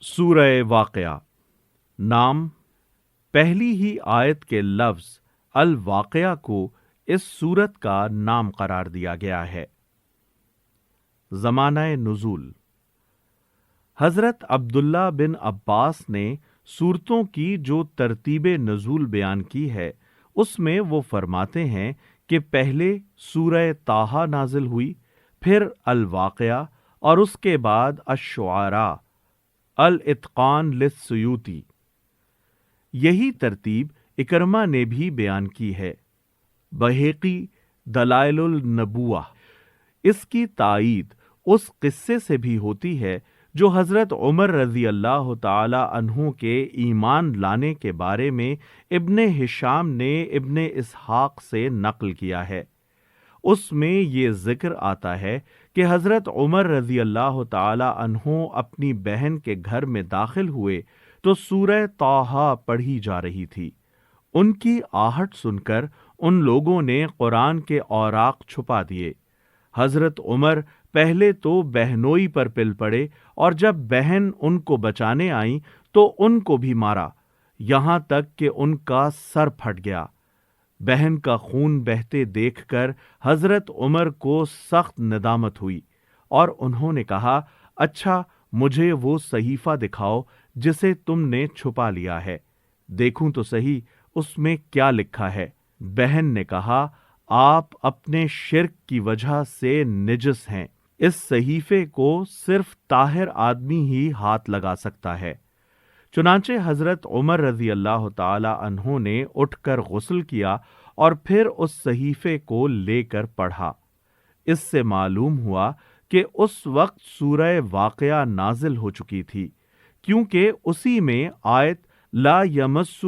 سورہ واقعہ۔ نام، پہلی ہی آیت کے لفظ الواقعہ کو اس سورت کا نام قرار دیا گیا ہے۔ زمانہ نزول، حضرت عبداللہ بن عباس نے سورتوں کی جو ترتیب نزول بیان کی ہے اس میں وہ فرماتے ہیں کہ پہلے سورہ طٰہٰ نازل ہوئی، پھر الواقعہ اور اس کے بعد الشعراء، الاتقان للسیوطی۔ یہی ترتیب اکرمہ نے بھی بیان کی ہے۔ بہیقی دلائل النبوہ، اس کی تائید اس قصے سے بھی ہوتی ہے جو حضرت عمر رضی اللہ تعالی عنہ کے ایمان لانے کے بارے میں ابن ہشام نے ابن اسحاق سے نقل کیا ہے۔ اس میں یہ ذکر آتا ہے کہ حضرت عمر رضی اللہ تعالی عنہ اپنی بہن کے گھر میں داخل ہوئے تو سورہ طٰہٰ پڑھی جا رہی تھی۔ ان کی آہٹ سن کر ان لوگوں نے قرآن کے اوراق چھپا دیے۔ حضرت عمر پہلے تو بہنوئی پر پل پڑے اور جب بہن ان کو بچانے آئیں تو ان کو بھی مارا، یہاں تک کہ ان کا سر پھٹ گیا۔ بہن کا خون بہتے دیکھ کر حضرت عمر کو سخت ندامت ہوئی اور انہوں نے کہا، اچھا مجھے وہ صحیفہ دکھاؤ جسے تم نے چھپا لیا ہے، دیکھوں تو صحیح اس میں کیا لکھا ہے۔ بہن نے کہا، آپ اپنے شرک کی وجہ سے نجس ہیں، اس صحیفے کو صرف طاہر آدمی ہی ہاتھ لگا سکتا ہے۔ چنانچہ حضرت عمر رضی اللہ تعالی عنہ نے اٹھ کر غسل کیا اور پھر اس صحیفے کو لے کر پڑھا۔ اس سے معلوم ہوا کہ اس وقت سورہ واقعہ نازل ہو چکی تھی، کیونکہ اسی میں آیت لا یمسہ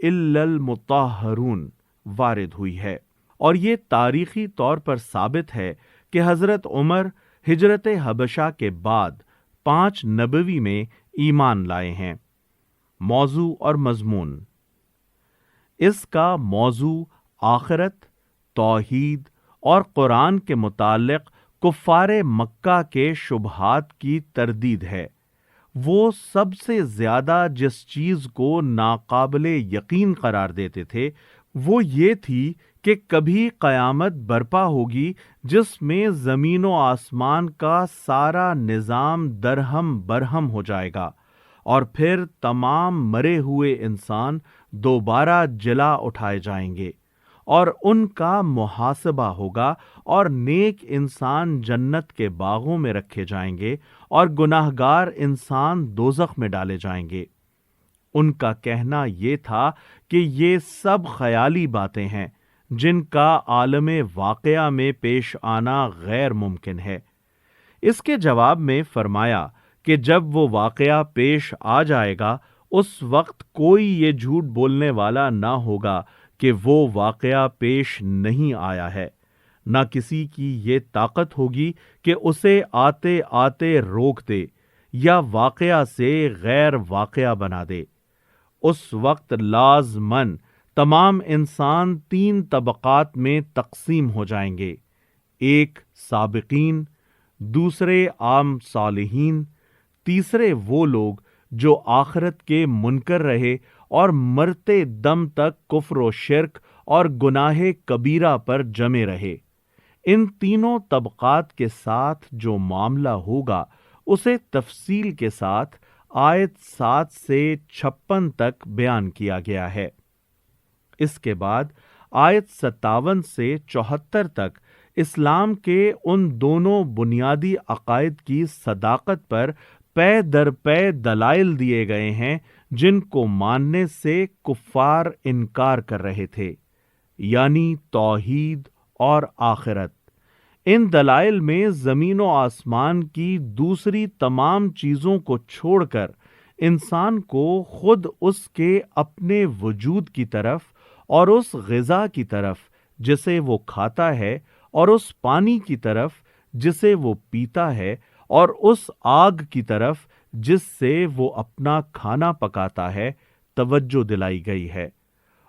الا المطہرون وارد ہوئی ہے، اور یہ تاریخی طور پر ثابت ہے کہ حضرت عمر ہجرت حبشہ کے بعد 5 نبوی میں ایمان لائے ہیں۔ موضوع اور مضمون، اس کا موضوع آخرت، توحید اور قرآن کے متعلق کفار مکہ کے شبہات کی تردید ہے۔ وہ سب سے زیادہ جس چیز کو ناقابل یقین قرار دیتے تھے وہ یہ تھی کہ کبھی قیامت برپا ہوگی جس میں زمین و آسمان کا سارا نظام درہم برہم ہو جائے گا، اور پھر تمام مرے ہوئے انسان دوبارہ جلا اٹھائے جائیں گے اور ان کا محاسبہ ہوگا، اور نیک انسان جنت کے باغوں میں رکھے جائیں گے اور گناہگار انسان دوزخ میں ڈالے جائیں گے۔ ان کا کہنا یہ تھا کہ یہ سب خیالی باتیں ہیں جن کا عالم واقعہ میں پیش آنا غیر ممکن ہے۔ اس کے جواب میں فرمایا کہ جب وہ واقعہ پیش آ جائے گا اس وقت کوئی یہ جھوٹ بولنے والا نہ ہوگا کہ وہ واقعہ پیش نہیں آیا ہے، نہ کسی کی یہ طاقت ہوگی کہ اسے آتے آتے روک دے یا واقعہ سے غیر واقعہ بنا دے۔ اس وقت لازماً تمام انسان 3 طبقات میں تقسیم ہو جائیں گے، ایک سابقین، دوسرے عام صالحین، تیسرے وہ لوگ جو آخرت کے منکر رہے اور مرتے دم تک کفر و شرک اور گناہ کبیرہ پر جمے رہے۔ ان تینوں طبقات کے ساتھ جو معاملہ ہوگا اسے تفصیل کے ساتھ آیت 7 سے 56 تک بیان کیا گیا ہے۔ اس کے بعد آیت 57 سے 74 تک اسلام کے ان دونوں بنیادی عقائد کی صداقت پر پے در پے دلائل دیے گئے ہیں جن کو ماننے سے کفار انکار کر رہے تھے، یعنی توحید اور آخرت۔ ان دلائل میں زمین و آسمان کی دوسری تمام چیزوں کو چھوڑ کر انسان کو خود اس کے اپنے وجود کی طرف اور اس غذا کی طرف جسے وہ کھاتا ہے اور اس پانی کی طرف جسے وہ پیتا ہے اور اس آگ کی طرف جس سے وہ اپنا کھانا پکاتا ہے توجہ دلائی گئی ہے،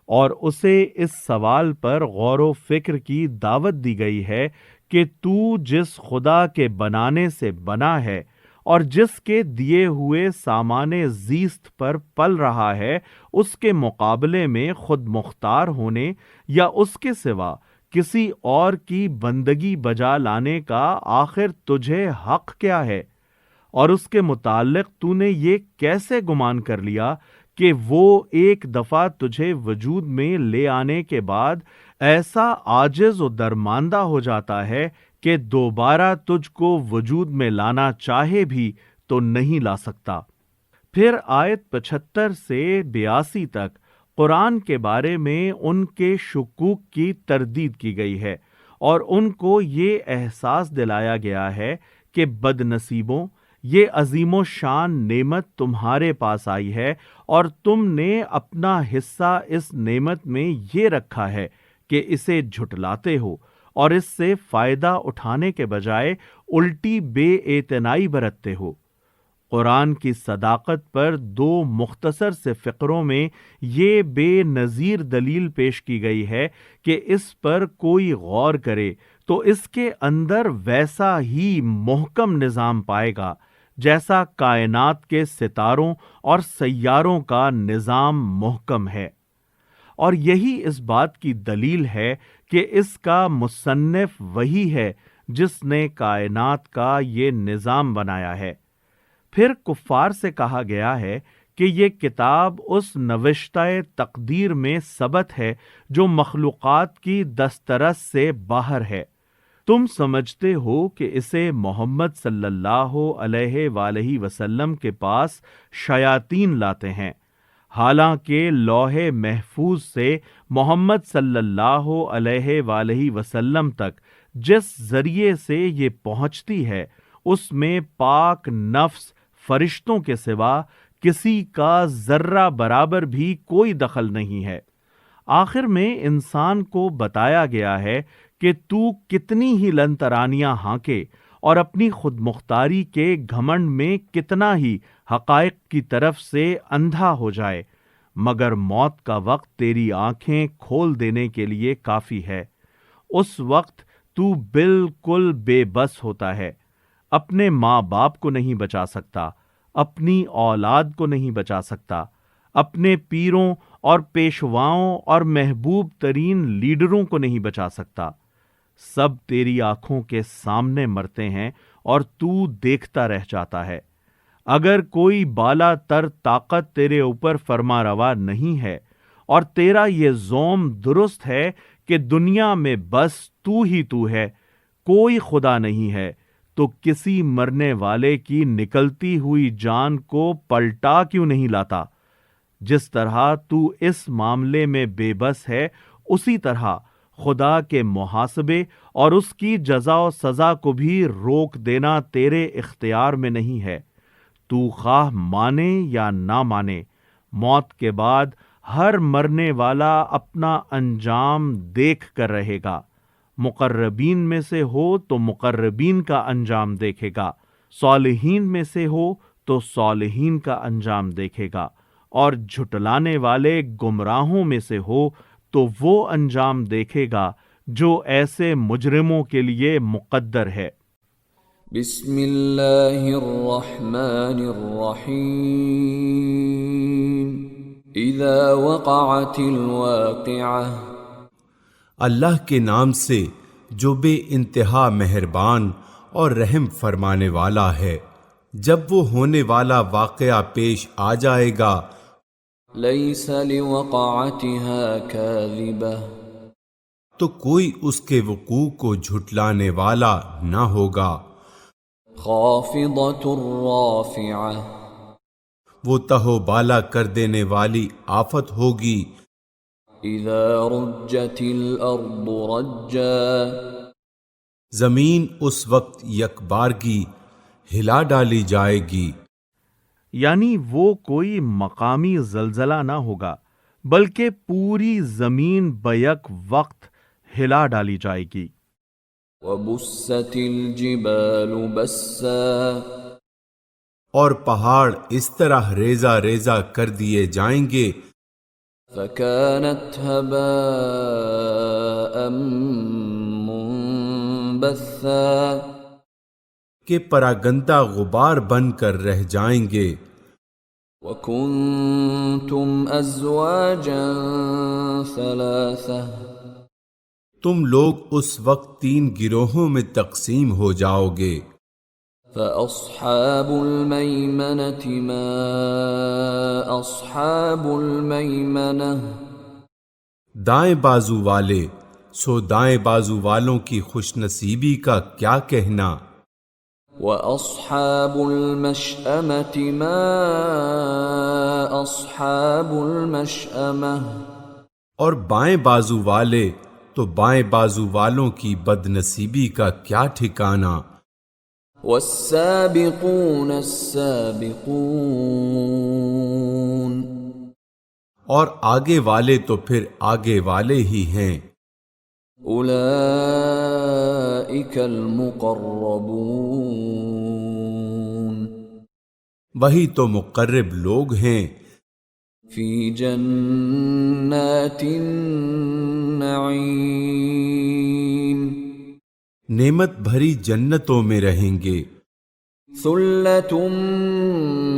اور اسے اس سوال پر غور و فکر کی دعوت دی گئی ہے کہ تو جس خدا کے بنانے سے بنا ہے اور جس کے دیے ہوئے سامان زیست پر پل رہا ہے اس کے مقابلے میں خود مختار ہونے یا اس کے سوا کسی اور کی بندگی بجا لانے کا آخر تجھے حق کیا ہے؟ اور اس کے متعلق تو نے یہ کیسے گمان کر لیا کہ وہ ایک دفعہ تجھے وجود میں لے آنے کے بعد ایسا عاجز و درماندہ ہو جاتا ہے کہ دوبارہ تجھ کو وجود میں لانا چاہے بھی تو نہیں لا سکتا۔ پھر آیت 75 سے 82 تک قرآن کے بارے میں ان کے شکوک کی تردید کی گئی ہے اور ان کو یہ احساس دلایا گیا ہے کہ بد نصیبوں، یہ عظیم و شان نعمت تمہارے پاس آئی ہے اور تم نے اپنا حصہ اس نعمت میں یہ رکھا ہے کہ اسے جھٹلاتے ہو اور اس سے فائدہ اٹھانے کے بجائے الٹی بے اعتنائی برتتے ہو۔ قرآن کی صداقت پر 2 مختصر سے فقروں میں یہ بے نظیر دلیل پیش کی گئی ہے کہ اس پر کوئی غور کرے تو اس کے اندر ویسا ہی محکم نظام پائے گا جیسا کائنات کے ستاروں اور سیاروں کا نظام محکم ہے، اور یہی اس بات کی دلیل ہے کہ اس کا مصنف وہی ہے جس نے کائنات کا یہ نظام بنایا ہے۔ پھر کفار سے کہا گیا ہے کہ یہ کتاب اس نوشتہ تقدیر میں ثبت ہے جو مخلوقات کی دسترس سے باہر ہے۔ تم سمجھتے ہو کہ اسے محمد صلی اللہ علیہ وآلہ وسلم کے پاس شیاطین لاتے ہیں، حالانکہ لوح محفوظ سے محمد صلی اللہ علیہ وآلہ وسلم تک جس ذریعے سے یہ پہنچتی ہے اس میں پاک نفس فرشتوں کے سوا کسی کا ذرہ برابر بھی کوئی دخل نہیں ہے۔ آخر میں انسان کو بتایا گیا ہے کہ تو کتنی ہی لن ترانیاں ہانکے اور اپنی خود مختاری کے گھمنڈ میں کتنا ہی حقائق کی طرف سے اندھا ہو جائے، مگر موت کا وقت تیری آنکھیں کھول دینے کے لیے کافی ہے۔ اس وقت تو بالکل بے بس ہوتا ہے، اپنے ماں باپ کو نہیں بچا سکتا، اپنی اولاد کو نہیں بچا سکتا، اپنے پیروں اور پیشواؤں اور محبوب ترین لیڈروں کو نہیں بچا سکتا۔ سب تیری آنکھوں کے سامنے مرتے ہیں اور تو دیکھتا رہ جاتا ہے۔ اگر کوئی بالا تر طاقت تیرے اوپر فرما روا نہیں ہے اور تیرا یہ زوم درست ہے کہ دنیا میں بس تو ہی تو ہے، کوئی خدا نہیں ہے، تو کسی مرنے والے کی نکلتی ہوئی جان کو پلٹا کیوں نہیں لاتا؟ جس طرح تو اس معاملے میں بے بس ہے، اسی طرح خدا کے محاسبے اور اس کی جزا و سزا کو بھی روک دینا تیرے اختیار میں نہیں ہے۔ تو خواہ مانے یا نہ مانے، موت کے بعد ہر مرنے والا اپنا انجام دیکھ کر رہے گا۔ مقربین میں سے ہو تو مقربین کا انجام دیکھے گا، صالحین میں سے ہو تو صالحین کا انجام دیکھے گا، اور جھٹلانے والے گمراہوں میں سے ہو تو وہ انجام دیکھے گا جو ایسے مجرموں کے لیے مقدر ہے۔ بسم اللہ الرحمن الرحیم اذا وقعت الواقعہ، اللہ کے نام سے جو بے انتہا مہربان اور رحم فرمانے والا ہے۔ جب وہ ہونے والا واقعہ پیش آ جائے گا، لیس لوقعتها کاذبہ، تو کوئی اس کے وقوع کو جھٹلانے والا نہ ہوگا۔ خافضۃ رافعہ، وہ تہو بالا کر دینے والی آفت ہوگی۔ اذا رجت الارض رجا، زمین اس وقت یکبارگی ہلا ڈالی جائے گی۔ یعنی وہ کوئی مقامی زلزلہ نہ ہوگا بلکہ پوری زمین بیک وقت ہلا ڈالی جائے گی۔ وبست الجبال بسا، اور پہاڑ اس طرح ریزہ ریزہ کر دیے جائیں گے، فكانت هباء منبثا، کہ پراگندہ غبار بن کر رہ جائیں گے۔ وَكُنْتُمْ أَزْوَاجًا ثَلَاثَةً تم لوگ اس وقت 3 گروہوں میں تقسیم ہو جاؤ گے۔ فَأَصْحَابُ الْمَيْمَنَةِ مَا أَصْحَابُ الْمَيْمَنَةِ دائیں بازو والے، سو دائیں بازو والوں کی خوش نصیبی کا کیا کہنا۔ وَأَصْحَابُ الْمَشْأَمَةِ مَا أَصْحَابُ الْمَشْأَمَةِ اور بائیں بازو والے تو بائیں بازو والوں کی بد نصیبی کا کیا ٹھکانہ۔ وَالسَّابِقُونَ السَّابِقُونَ اور آگے والے تو پھر آگے والے ہی ہیں۔ أُولَئِكَ الْمُقَرَّبُونَ وہی تو مقرب لوگ ہیں۔ فِي جَنَّاتِ النَّعِيمِ نعمت بھری جنتوں میں رہیں گے۔ ثُلَّةٌ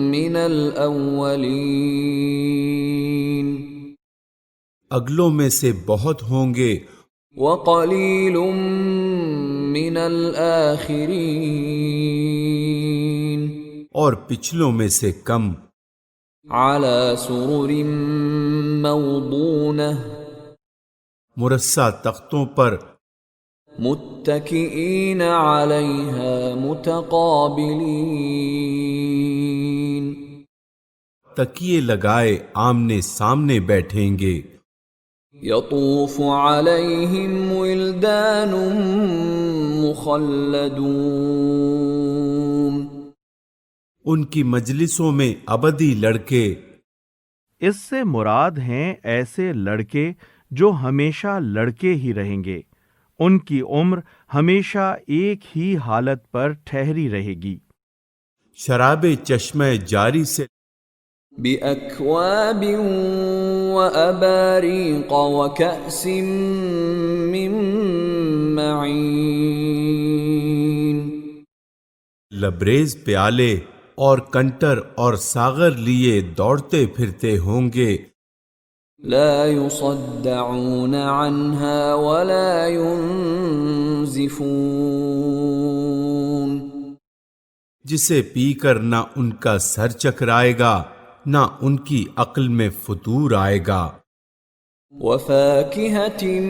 مِّنَ الْأَوَّلِينَ اگلوں میں سے بہت ہوں گے، وَقَلِيلٌ مِّنَ الْآخِرِينَ اور پچھلوں میں سے کم۔ عَلَى سُرُرٍ مَّوْضُونَةٍ مرصع تختوں پر، متكئين عليها متقابلين تکیے لگائے آمنے سامنے بیٹھیں گے۔ يطوف عليهم ولدان مخلدون ان کی مجلسوں میں ابدی لڑکے۔ اس سے مراد ہیں ایسے لڑکے جو ہمیشہ لڑکے ہی رہیں گے، ان کی عمر ہمیشہ ایک ہی حالت پر ٹھہری رہے گی۔ شراب چشمہ جاری سے بأكواب وأباريق وكأس من معين لبریز پیالے اور کنٹر اور ساغر لیے دوڑتے پھرتے ہوں گے۔ لا يصدعون عنها ولا ينزفون جسے پی کر نہ ان کا سر چکرائے گا، نہ ان کی عقل میں فتور آئے گا۔ وفاكهة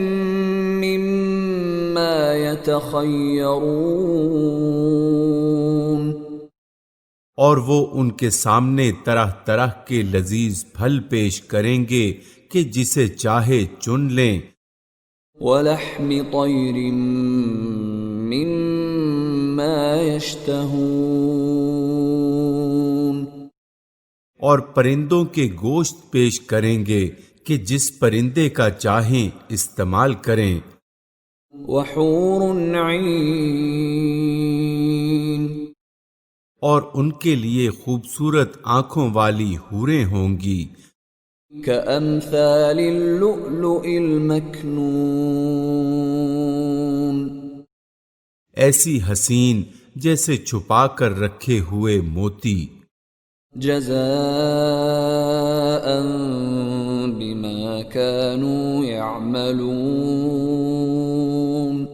مما يتخيرون اور وہ ان کے سامنے طرح طرح کے لذیذ پھل پیش کریں گے کہ جسے چاہے چن لیں۔ ولحم طير مما يشتهون اور پرندوں کے گوشت پیش کریں گے کہ جس پرندے کا چاہیں استعمال کریں۔ وحور عين اور ان کے لیے خوبصورت آنکھوں والی حوریں ہوں گی، كأمثال اللؤلؤ المكنون ایسی حسین جیسے چھپا کر رکھے ہوئے موتی۔ جزاء بما كانوا يعملون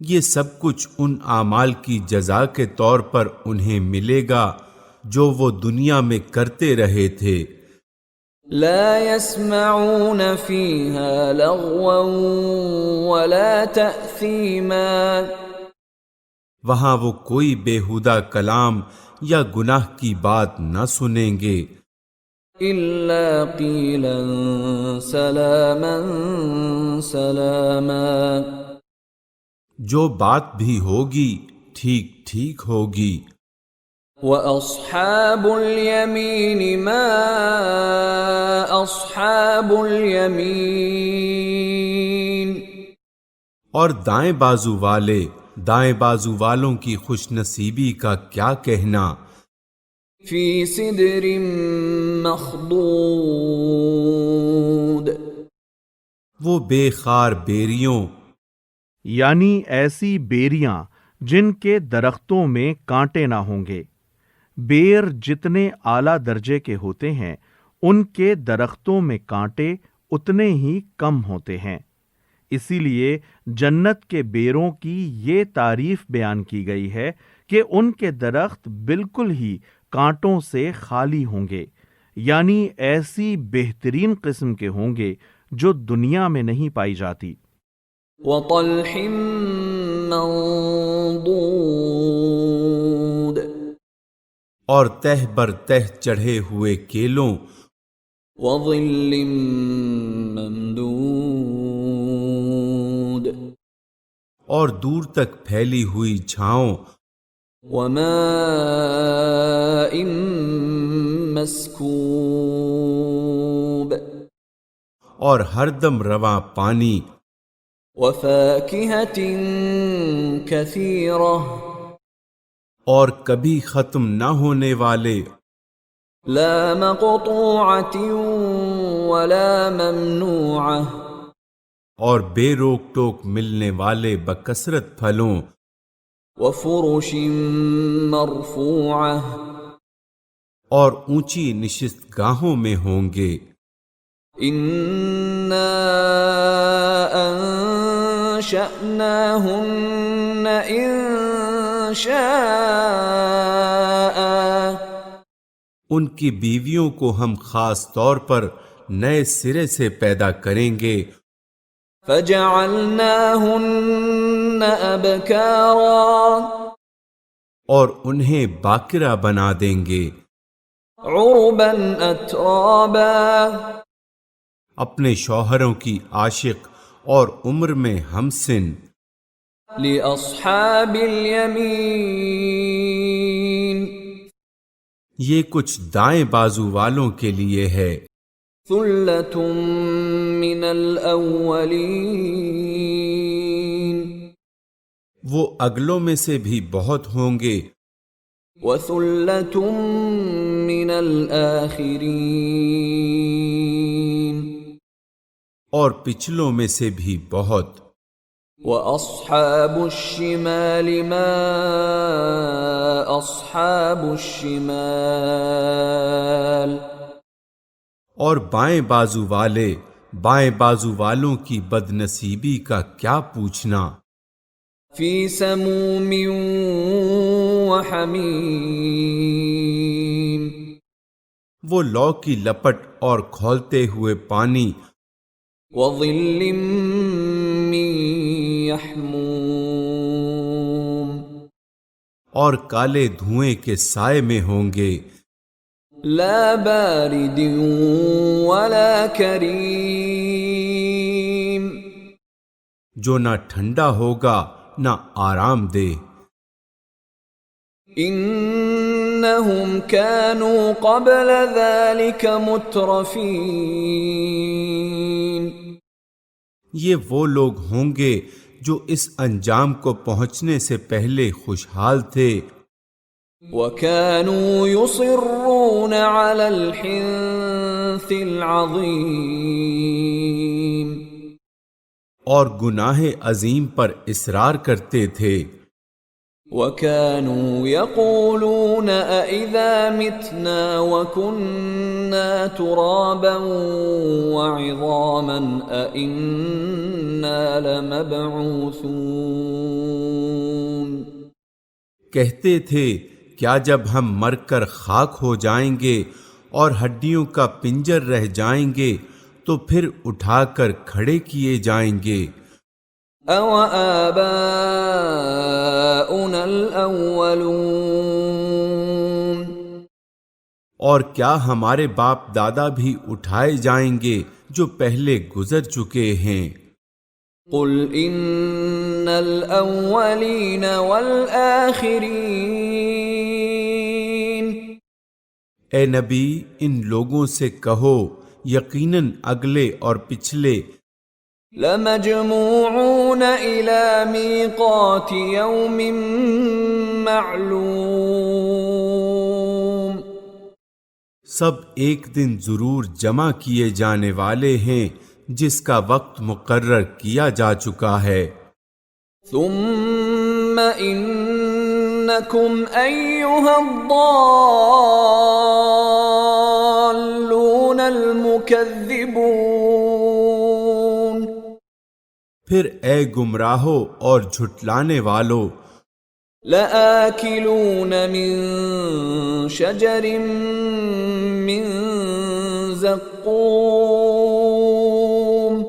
یہ سب کچھ ان اعمال کی جزا کے طور پر انہیں ملے گا جو وہ دنیا میں کرتے رہے تھے۔ لا يسمعون فيها لغوا ولا تأثيما وہاں وہ کوئی بیہودہ کلام یا گناہ کی بات نہ سنیں گے، إلا قيلا سلاما سلاما جو بات بھی ہوگی ٹھیک ٹھیک ہوگی۔ وَأَصْحَابُ الْيَمِينِ مَا أَصْحَابُ الْيَمِينِ اور دائیں بازو والے، دائیں بازو والوں کی خوش نصیبی کا کیا کہنا۔ فِي سِدْرٍ مَخْضُودٍ وہ بے خار بیریوں، یعنی ایسی بیریاں جن کے درختوں میں کانٹے نہ ہوں گے۔ بیر جتنے اعلیٰ درجے کے ہوتے ہیں ان کے درختوں میں کانٹے اتنے ہی کم ہوتے ہیں۔ اسی لیے جنت کے بیروں کی یہ تعریف بیان کی گئی ہے کہ ان کے درخت بالکل ہی کانٹوں سے خالی ہوں گے، یعنی ایسی بہترین قسم کے ہوں گے جو دنیا میں نہیں پائی جاتی۔ وطلح منضود، اور تہ بر تہ چڑھے ہوئے کیلوں، وظل ممدود، اور دور تک پھیلی ہوئی چھاؤں، وماء مسکوب، اور ہر دم رواں پانی، وفاکہۃ کثیرہ، اور کبھی ختم نہ ہونے والے، لا مقطوعۃ ولا ممنوعہ، اور بے روک ٹوک ملنے والے بکثرت پھلوں، وفرش مرفوعہ، اور اونچی نشست گاہوں میں ہوں گے۔ انا انشأناہن انشاء، ان کی بیویوں کو ہم خاص طور پر نئے سرے سے پیدا کریں گے، فجعلناہن ابکارا، اور انہیں باکرہ بنا دیں گے، عربا اترابا، اپنے شوہروں کی عاشق اور عمر میں ہمسن۔ لأصحاب الیمین، یہ کچھ دائیں بازو والوں کے لیے ہے، ثلۃ من الاولین، وہ اگلوں میں سے بھی بہت ہوں گے، وثلۃ من الآخرین، اور پچھلوں میں سے بھی بہت۔ وَأَصْحَابُ الشِّمَالِ مَا أَصْحَابُ الشِّمَالِ، اور بائیں بازو والے بائیں بازو والوں کی بد نصیبی کا کیا پوچھنا، فِي سَمُومٍ وَحَمِيمٍ، وہ لو کی لپٹ اور کھولتے ہوئے پانی، وَظِلٍّ مِّن يَحْمُومٍ، اور کالے دھوئیں کے سائے میں ہوں گے، لا بارد ولا کریم، جو نہ ٹھنڈا ہوگا نہ آرام دہ۔ انہم کانوا قبل ذلك مترفین، یہ وہ لوگ ہوں گے جو اس انجام کو پہنچنے سے پہلے خوشحال تھے، وَكَانُوا يُصِرُّونَ عَلَى الْحِنثِ الْعَظِيمِ، اور گناہ عظیم پر اصرار کرتے تھے، وَكَانُوا يَقُولُونَ أَإِذَا مِتْنَا وَكُنَّا تُرَابًا وَعِظَامًا أَإِنَّا لَمَبْعُوثُونَ، کہتے تھے کیا جب ہم مر کر خاک ہو جائیں گے اور ہڈیوں کا پنجر رہ جائیں گے تو پھر اٹھا کر کھڑے کیے جائیں گے۔ أَوَآبَاؤُنَا الْأَوَّلُونَ، اور کیا ہمارے باپ دادا بھی اٹھائے جائیں گے جو پہلے گزر چکے ہیں؟ قُلْ إِنَّ الْأَوَّلِينَ وَالْآخِرِينَ، اے نبی ان لوگوں سے کہو یقیناً اگلے اور پچھلے لَمَجْمُوعُونَ إِلَى مِيقَاتِ يَوْمٍ مَّعْلُومٍ، سب ایک دن ضرور جمع کیے جانے والے ہیں جس کا وقت مقرر کیا جا چکا ہے۔ ثُمَّ إنكم أيها الضالون المكذبون. پھر اے گمراہو اور جھٹلانے والو، لآكلون من شجر من زقوم.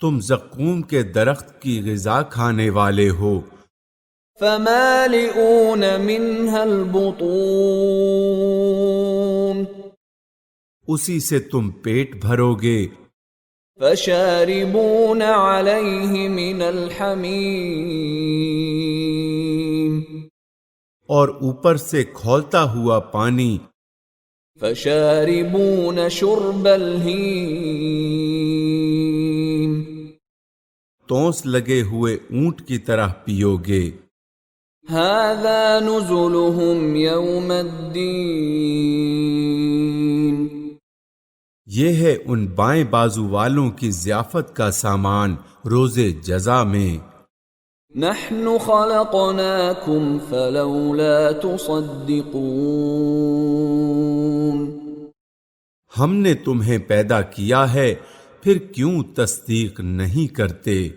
تم زقوم کے درخت کی غذا کھانے والے ہو، فمالئون منها البطون. اسی سے تم پیٹ بھرو گے، فشاربون عليه من الحمیم. اور اوپر سے کھولتا ہوا پانی، فشاربون شرب الہیم. تونس لگے ہوئے اونٹ کی طرح پیو گے۔ هذا نزلهم یوم الدین. یہ ہے ان بائیں بازو والوں کی ضیافت کا سامان روز جزا میں۔ نحن خلقناکم فلولا تصدقون. ہم نے تمہیں پیدا کیا ہے، پھر کیوں تصدیق نہیں کرتے؟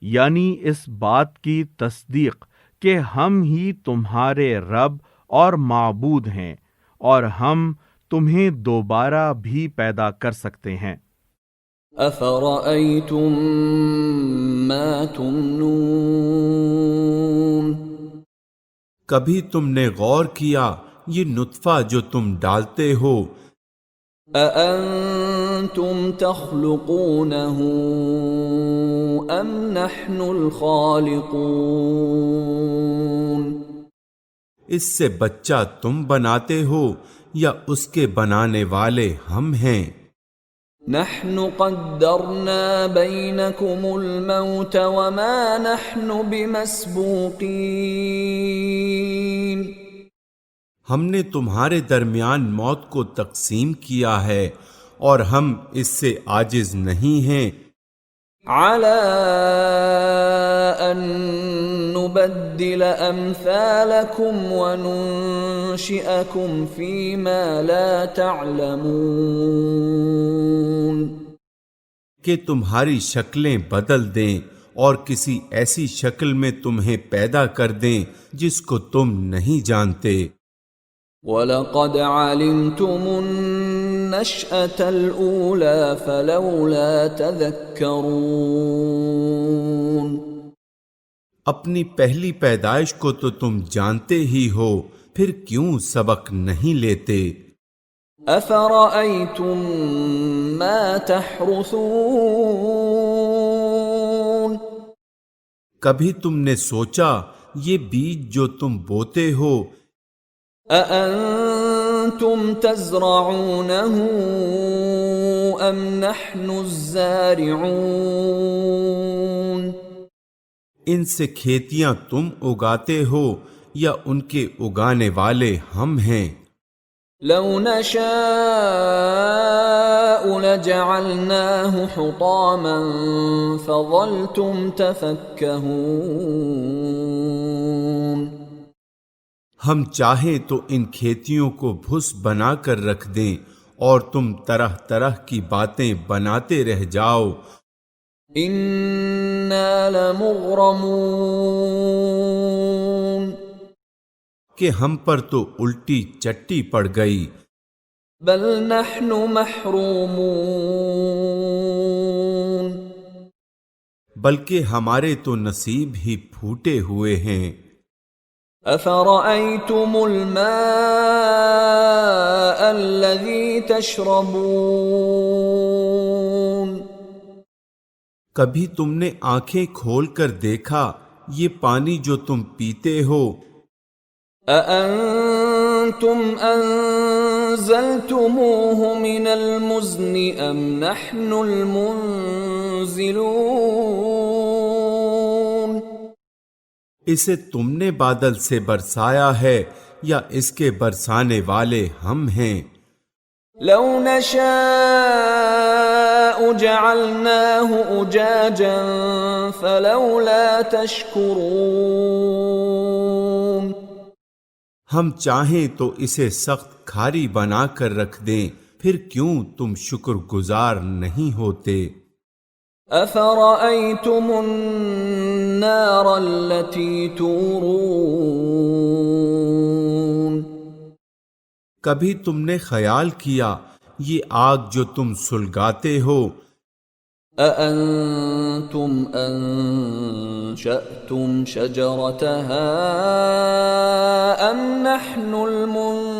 یعنی اس بات کی تصدیق کہ ہم ہی تمہارے رب اور معبود ہیں، اور ہم تمہیں دوبارہ بھی پیدا کر سکتے ہیں۔ افرأیتم ما تمنون. کبھی تم نے غور کیا یہ نطفہ جو تم ڈالتے ہو، اانتم تخلقونه ام نحن الخالقون. اس سے بچہ تم بناتے ہو یا اس کے بنانے والے ہم ہیں؟ نحن قدرنا بینکم الموت وما نحن بمسبوقین. ہم نے تمہارے درمیان موت کو تقسیم کیا ہے اور ہم اس سے عاجز نہیں ہیں، علی ان نبدل امثالکم وننشئکم فیما لا تعلمون. کہ تمہاری شکلیں بدل دیں اور کسی ایسی شکل میں تمہیں پیدا کر دیں جس کو تم نہیں جانتے۔ وَلَقَدْ عَلِمْتُمُ النَّشْأَةَ الْأُولَى فَلَوْلَا تَذَكَّرُونَ. اپنی پہلی پیدائش کو تو تم جانتے ہی ہو، پھر کیوں سبق نہیں لیتے؟ أَفَرَأَيْتُم مَّا تَحْرُثُونَ. کبھی تم نے سوچا یہ بیج جو تم بوتے ہو، أَأَنتُمْ تَزْرَعُونَهُ أَمْ نَحْنُ الزَّارِعُونَ. ان سے کھیتیاں تم اگاتے ہو یا ان کے اگانے والے ہم ہیں؟ لو نشاء لجعلناه حطاما فظلتم تفكهون. ہم چاہیں تو ان کھیتیوں کو بھس بنا کر رکھ دیں اور تم طرح طرح کی باتیں بناتے رہ جاؤ۔ انا لمغرمون. کہ ہم پر تو الٹی چٹی پڑ گئی۔ بل نحن محرومون. بلکہ ہمارے تو نصیب ہی پھوٹے ہوئے ہیں۔ افرأيتم الماء الذي تشربون. کبھی تم نے آنکھیں کھول کر دیکھا یہ پانی جو تم پیتے ہو؟ أأنتم أنزلتموه من المزن أم نحن المنزلون. اسے تم نے بادل سے برسایا ہے یا اس کے برسانے والے ہم ہیں؟ لو نشاء جعلناه أجاجا فلولا تشكرون. ہم چاہیں تو اسے سخت کھاری بنا کر رکھ دیں، پھر کیوں تم شکر گزار نہیں ہوتے؟ أفرأيتم النار التي تورون. کبھی تم نے خیال کیا یہ آگ جو تم سلگاتے ہو، أأنتم أنشأتم شجرتها أم نحن المنشئون.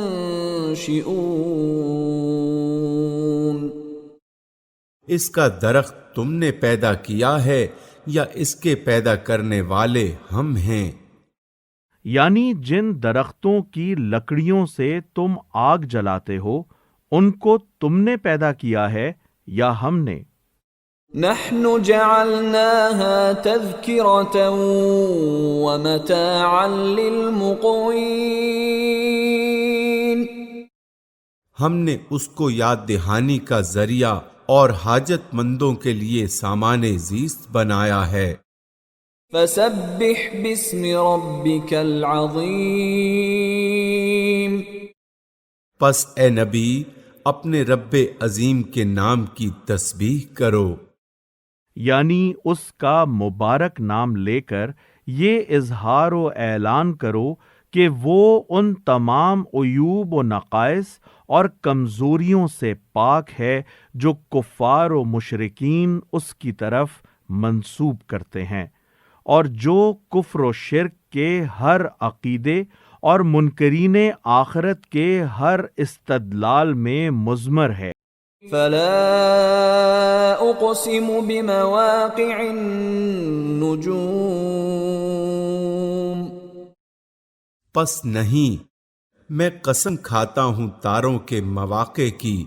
اس کا درخت تم نے پیدا کیا ہے یا اس کے پیدا کرنے والے ہم ہیں؟ یعنی جن درختوں کی لکڑیوں سے تم آگ جلاتے ہو ان کو تم نے پیدا کیا ہے یا ہم نے؟ نحن جعلناها تذكرة ومتاعا للمقوين. ہم نے اس کو یاد دہانی کا ذریعہ اور حاجت مندوں کے لیے سامان زیست بنایا ہے. فسبح باسم ربك العظیم. پس اے نبی اپنے رب عظیم کے نام کی تسبیح کرو. یعنی اس کا مبارک نام لے کر یہ اظہار و اعلان کرو کہ وہ ان تمام عیوب و نقائص اور کمزوریوں سے پاک ہے جو کفار و مشرکین اس کی طرف منسوب کرتے ہیں، اور جو کفر و شرک کے ہر عقیدے اور منکرین آخرت کے ہر استدلال میں مضمر ہے. فلا اقسم بمواقع النجوم. پس نہیں، میں قسم کھاتا ہوں تاروں کے مواقع کی.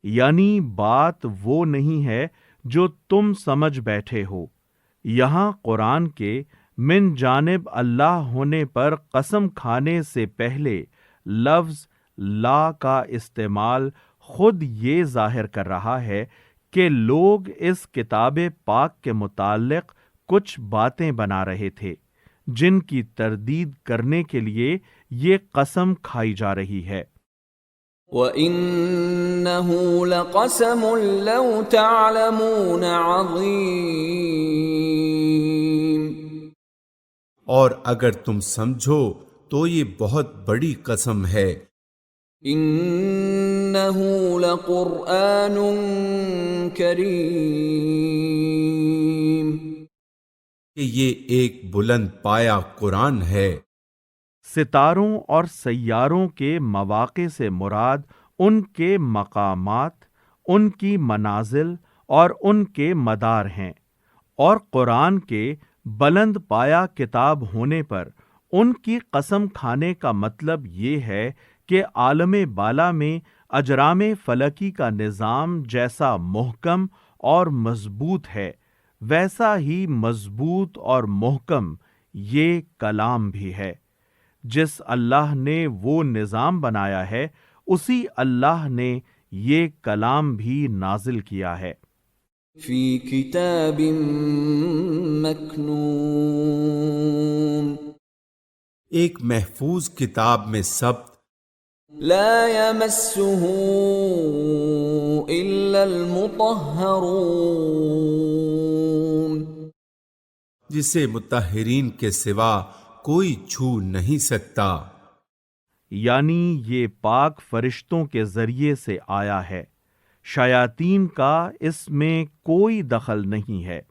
یعنی بات وہ نہیں ہے جو تم سمجھ بیٹھے ہو. یہاں قرآن کے من جانب اللہ ہونے پر قسم کھانے سے پہلے لفظ لا کا استعمال خود یہ ظاہر کر رہا ہے کہ لوگ اس کتاب پاک کے متعلق کچھ باتیں بنا رہے تھے جن کی تردید کرنے کے لیے یہ قسم کھائی جا رہی ہے. وَإِنَّهُ لَقَسَمٌ لَوْ تَعْلَمُونَ عَظِيمٌ. اور اگر تم سمجھو تو یہ بہت بڑی قسم ہے. إِنَّهُ لَقُرْآنٌ كَرِيمٌ. کہ یہ ایک بلند پایا قرآن ہے. ستاروں اور سیاروں کے مواقع سے مراد ان کے مقامات، ان کی منازل اور ان کے مدار ہیں، اور قرآن کے بلند پایا کتاب ہونے پر ان کی قسم کھانے کا مطلب یہ ہے کہ عالم بالا میں اجرام فلکی کا نظام جیسا محکم اور مضبوط ہے ویسا ہی مضبوط اور محکم یہ کلام بھی ہے. جس اللہ نے وہ نظام بنایا ہے اسی اللہ نے یہ کلام بھی نازل کیا ہے. فی کتاب مکنون. ایک محفوظ کتاب میں ثبت. لا یمسہ الا المطہرون. جسے مطہرین کے سوا کوئی چھو نہیں سکتا. یعنی یہ پاک فرشتوں کے ذریعے سے آیا ہے، شیاطین کا اس میں کوئی دخل نہیں ہے.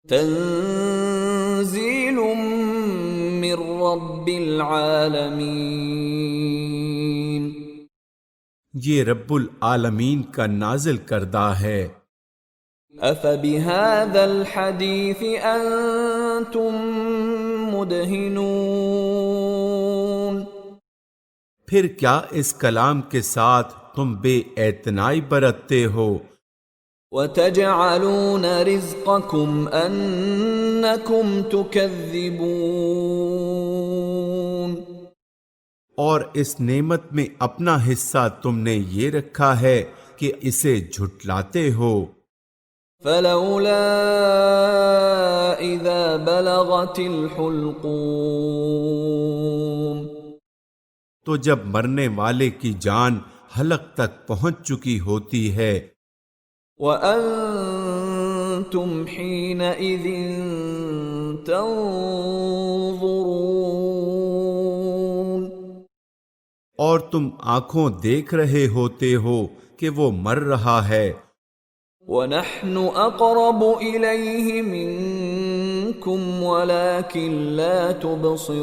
تنزیل من رب العالمین. یہ رب العالمین کا نازل کردہ ہے. افبہذا الحدیث انتم مدہنون. پھر کیا اس کلام کے ساتھ تم بے اعتنائی برتتے ہو؟ وَتَجْعَلُونَ رِزْقَكُمْ أَنَّكُمْ تُكَذِّبُونَ. اور اس نعمت میں اپنا حصہ تم نے یہ رکھا ہے کہ اسے جھٹلاتے ہو۔ فلولا اذا بلغت الحلقوم، تو جب مرنے والے کی جان حلق تک پہنچ چکی ہوتی ہے، وَأَنْتُمْ حِينَئِذٍ تَنْظُرُونَ، اور تم آنکھوں دیکھ رہے ہوتے ہو کہ وہ مر رہا ہے، وَنَحْنُ أَقْرَبُ إِلَيْهِ مِنْكُمْ وَلَكِنْ لَا تُبْصِرُونَ،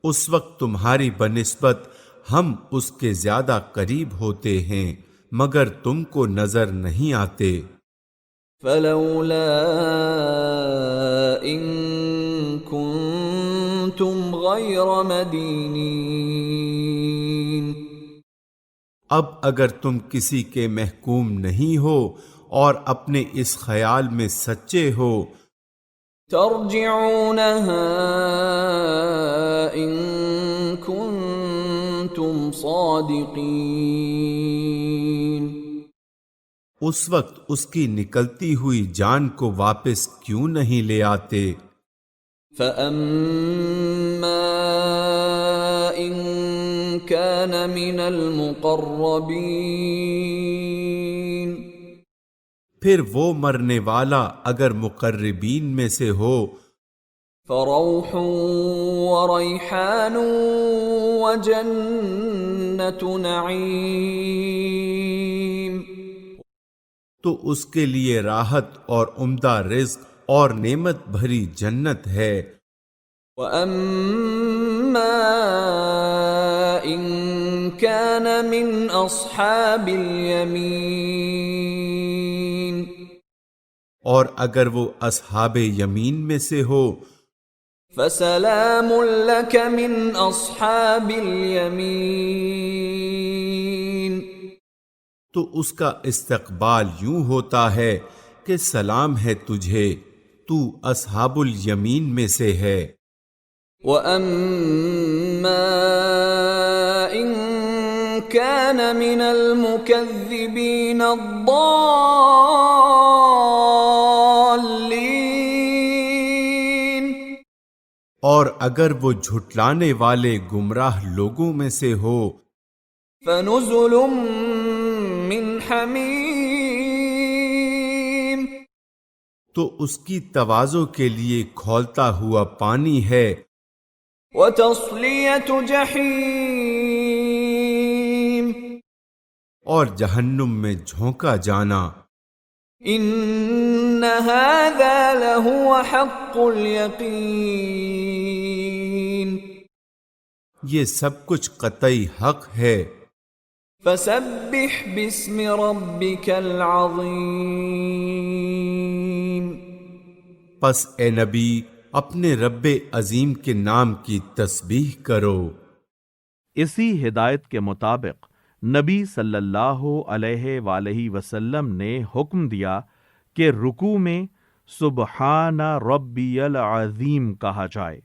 اس وقت تمہاری بنسبت ہم اس کے زیادہ قریب ہوتے ہیں مگر تم کو نظر نہیں آتے۔ فَلَوْلَا إِن كُنتُمْ غَيْرَ مَدِينِينَ، اب اگر تم کسی کے محکوم نہیں ہو اور اپنے اس خیال میں سچے ہو، ترجعونها إن كنتم صادقين، اس وقت اس کی نکلتی ہوئی جان کو واپس کیوں نہیں لے آتے؟ فَأَمَّا إِن كَانَ مِنَ الْمُقَرَّبِينَ، پھر وہ مرنے والا اگر مقربین میں سے ہو، فَرَوْحٌ وَرَيْحَانٌ وَجَنَّةُ نَعِيمٍ، تو اس کے لیے راحت اور عمدہ رزق اور نعمت بھری جنت ہے۔ وَأَمَّا إِن كَانَ مِنْ أَصْحَابِ الْيَمِينِ، اور اگر وہ اصحاب یمین میں سے ہو، فَسَلَامٌ لَكَ مِنْ أَصْحَابِ الْيَمِينِ، تو اس کا استقبال یوں ہوتا ہے کہ سلام ہے تجھے، تو اصحاب الیمین میں سے ہے۔ وَأَمَّا إِن كَانَ مِنَ الْمُكَذِّبِينَ الضَّالِّينَ، اور اگر وہ جھٹلانے والے گمراہ لوگوں میں سے ہو، فَنُزُلٌ مِّنْ حَمِيمٍ، تو اس کی تواضع کے لیے کھولتا ہوا پانی ہے، وَتَصْلِيَةُ جَحِيمٍ، اور جہنم میں جھونکا جانا۔ إِنَّ هَذَا لَهُوَ حَقُّ الْيَقِينِ، یہ سب کچھ قطعی حق ہے۔ فَسَبِّحْ بِاسْمِ رَبِّكَ الْعَظِيمِ، پس اے نبی اپنے رب عظیم کے نام کی تسبیح کرو۔ اسی ہدایت کے مطابق نبی صلی اللہ علیہ وآلہ وسلم نے حکم دیا کہ رکوع میں سبحان ربی العظیم کہا جائے۔